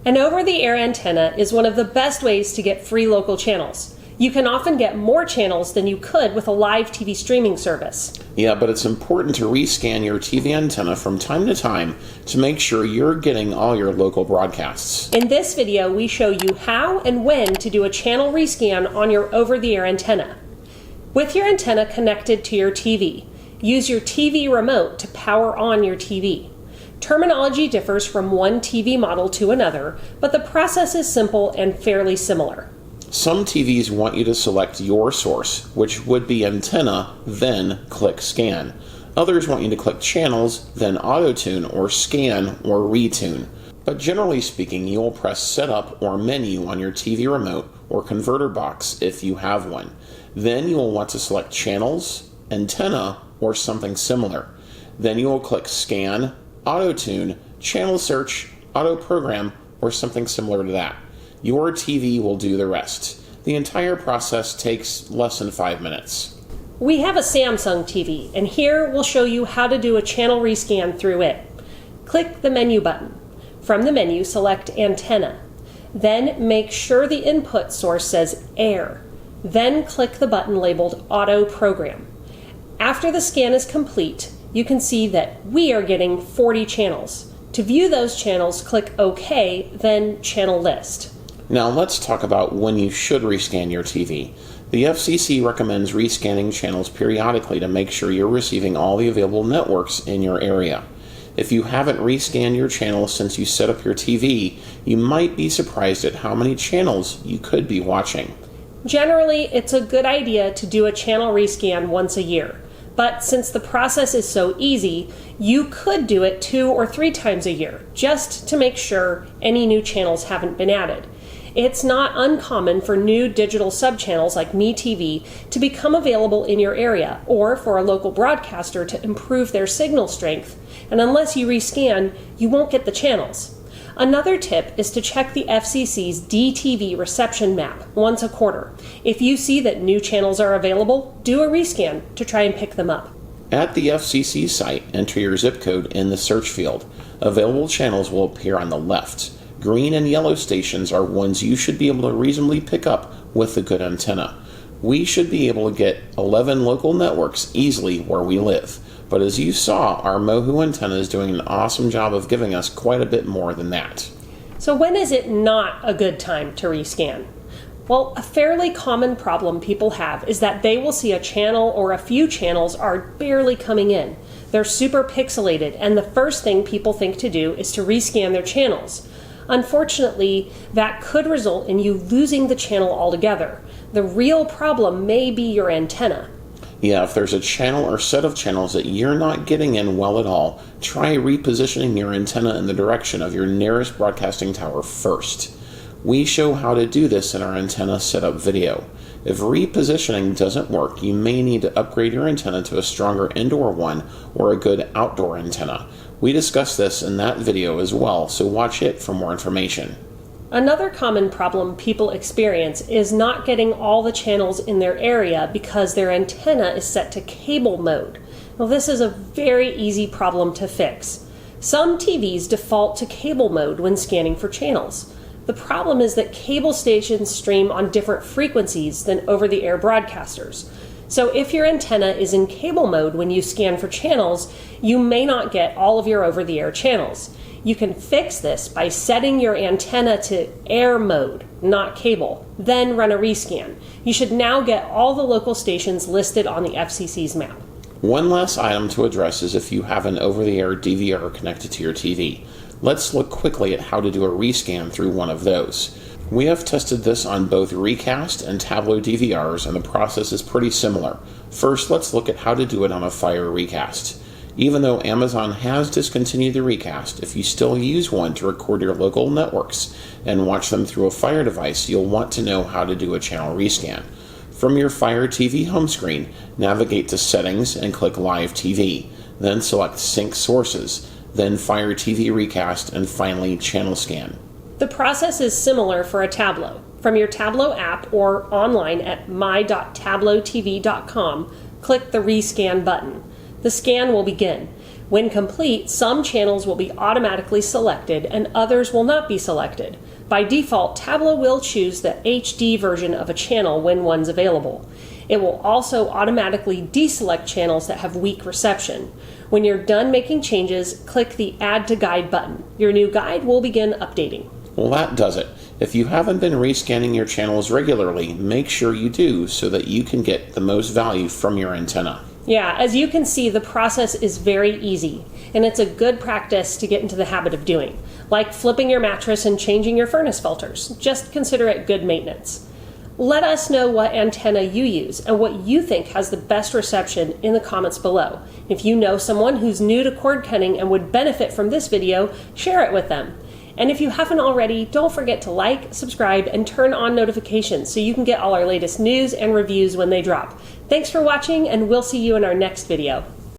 An over-the-air antenna is one of the best ways to get free local channels. You can often get more channels than you could with a live TV streaming service. Yeah, but it's important to rescan your TV antenna from time to time to make sure you're getting all your local broadcasts. In this video, we show you how and when to do a channel rescan on your over-the-air antenna. With your antenna connected to your TV, use your TV remote to power on your TV. Terminology differs from one TV model to another, but the process is simple and fairly similar. Some TVs want you to select your source, which would be antenna, then click scan. Others want you to click channels, then auto-tune or scan or retune. But generally speaking, you will press setup or menu on your TV remote or converter box if you have one. Then you will want to select channels, antenna, or something similar. Then you will click scan, auto-tune, channel search, auto-program, or something similar to that. Your TV will do the rest. The entire process takes less than 5 minutes. We have a Samsung TV, and here we'll show you how to do a channel rescan through it. Click the menu button. From the menu, select antenna. Then make sure the input source says air. Then click the button labeled auto program. After the scan is complete, you can see that we are getting 40 channels. To view those channels, click OK, then channel list. Now let's talk about when you should rescan your TV. The FCC recommends rescanning channels periodically to make sure you're receiving all the available networks in your area. If you haven't rescanned your channels since you set up your TV, you might be surprised at how many channels you could be watching. Generally, it's a good idea to do a channel rescan once a year. But since the process is so easy, you could do it 2 or 3 times a year, just to make sure any new channels haven't been added. It's not uncommon for new digital subchannels like MeTV to become available in your area, or for a local broadcaster to improve their signal strength, and unless you rescan, you won't get the channels. Another tip is to check the FCC's DTV reception map once a quarter. If you see that new channels are available, do a rescan to try and pick them up. At the FCC site, enter your zip code in the search field. Available channels will appear on the left. Green and yellow stations are ones you should be able to reasonably pick up with a good antenna. We should be able to get 11 local networks easily where we live. But as you saw, our Mohu antenna is doing an awesome job of giving us quite a bit more than that. So when is it not a good time to rescan? Well, a fairly common problem people have is that they will see a channel or a few channels are barely coming in. They're super pixelated, and the first thing people think to do is to rescan their channels. Unfortunately, that could result in you losing the channel altogether. The real problem may be your antenna. Yeah, if there's a channel or set of channels that you're not getting in well at all, try repositioning your antenna in the direction of your nearest broadcasting tower first. We show how to do this in our antenna setup video. If repositioning doesn't work, you may need to upgrade your antenna to a stronger indoor one or a good outdoor antenna. We discussed this in that video as well, so watch it for more information. Another common problem people experience is not getting all the channels in their area because their antenna is set to cable mode. Well, this is a very easy problem to fix. Some TVs default to cable mode when scanning for channels. The problem is that cable stations stream on different frequencies than over-the-air broadcasters. So if your antenna is in cable mode when you scan for channels, you may not get all of your over-the-air channels. You can fix this by setting your antenna to air mode, not cable, then run a rescan. You should now get all the local stations listed on the FCC's map. One last item to address is if you have an over-the-air DVR connected to your TV. Let's look quickly at how to do a rescan through one of those. We have tested this on both Recast and Tablo DVRs, and the process is pretty similar. First, let's look at how to do it on a Fire Recast. Even though Amazon has discontinued the Recast, if you still use one to record your local networks and watch them through a Fire device, you'll want to know how to do a channel rescan. From your Fire TV home screen, navigate to Settings and click Live TV. Then select Sync Sources, then Fire TV Recast, and finally Channel Scan. The process is similar for a Tablo. From your Tablo app or online at my.tablotv.com, click the Rescan button. The scan will begin. When complete, some channels will be automatically selected and others will not be selected. By default, Tableau will choose the HD version of a channel when one's available. It will also automatically deselect channels that have weak reception. When you're done making changes, click the Add to Guide button. Your new guide will begin updating. Well, that does it. If you haven't been rescanning your channels regularly, make sure you do so that you can get the most value from your antenna. Yeah, as you can see, the process is very easy, and it's a good practice to get into the habit of doing, like flipping your mattress and changing your furnace filters. Just consider it good maintenance. Let us know what antenna you use and what you think has the best reception in the comments below. If you know someone who's new to cord cutting and would benefit from this video, share it with them. And if you haven't already, don't forget to like, subscribe, and turn on notifications so you can get all our latest news and reviews when they drop. Thanks for watching, and we'll see you in our next video.